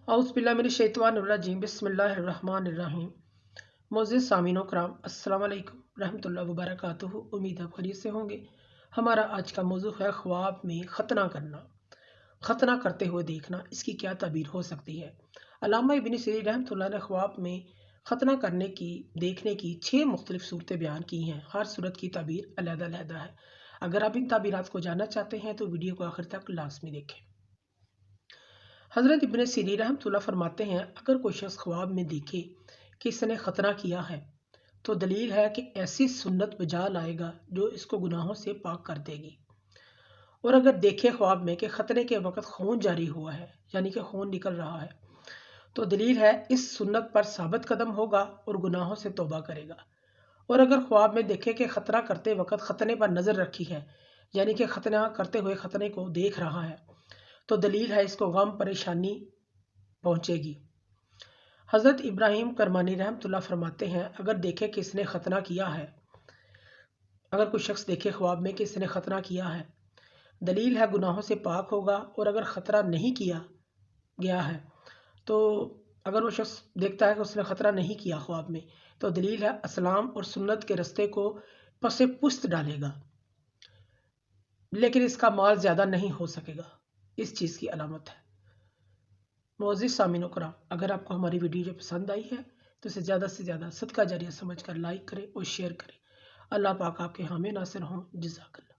औज़ुबिल्लाहिमिनश्शैतानिर्रजीम बिस्मिल्लाहिर्रहमानिर्रहीम। मोअज़्ज़िज़ सामीन कराम, अस्सलाम वालेकुम रहमतुल्लाहि व बरकातुहू। उम्मीद है खैरियत से होंगे। हमारा आज का मौजू है ख्वाब में खतना करना, खतना करते हुए देखना, इसकी क्या ताबीर हो सकती है। अल्लामा इब्न सीरीन रहमतुल्लाह ने ख्वाब में खतना करने की देखने की 6 मुख्तलिफ सूरतें बयान की हैं। हर सूरत की ताबीर अलग-अलग है। अगर आप इन ताबीरात को जानना चाहते हैं तो वीडियो को आखिर तक लाजमी देखें। हज़रत इब्न सीरीन रहमतुल्लाह फरमाते हैं, अगर कोई शख्स ख्वाब में देखे कि इसने खतना किया है तो दलील है कि ऐसी सुन्नत बजा लाएगा जो इसको गुनाहों से पाक कर देगी। और अगर देखे ख्वाब में कि खतने के वक्त खून जारी हुआ है, यानी कि खून निकल रहा है, तो दलील है इस सुन्नत पर साबित कदम होगा और गुनाहों से तौबा करेगा। और अगर ख्वाब में देखे कि खतरा करते वक्त खतने पर नज़र रखी है, यानी कि खतना करते हुए खतने को देख रहा है, तो दलील है इसको गम परेशानी पहुंचेगी। हज़रत इब्राहिम करमानी रहमतुल्लाह फरमाते हैं, अगर देखे कि इसने खतना किया है, अगर कोई शख्स देखे ख्वाब में कि इसने खतना किया है, दलील है गुनाहों से पाक होगा। और अगर खतरा नहीं किया गया है, तो अगर वो शख्स देखता है कि उसने खतरा नहीं किया ख्वाब में, तो दलील है इस्लाम और सुन्नत के रस्ते को पसे पुस्त डालेगा, लेकिन इसका माल ज़्यादा नहीं हो सकेगा। इस चीज़ की अलामत है। मुअज़्ज़िज़ सामीन कराम, अगर आपको हमारी वीडियो पसंद आई है तो इसे ज़्यादा से ज़्यादा सदका जारिया समझकर लाइक करें और शेयर करें। अल्लाह पाक आपके हामी नासिर हों। जज़ाकल्लाह।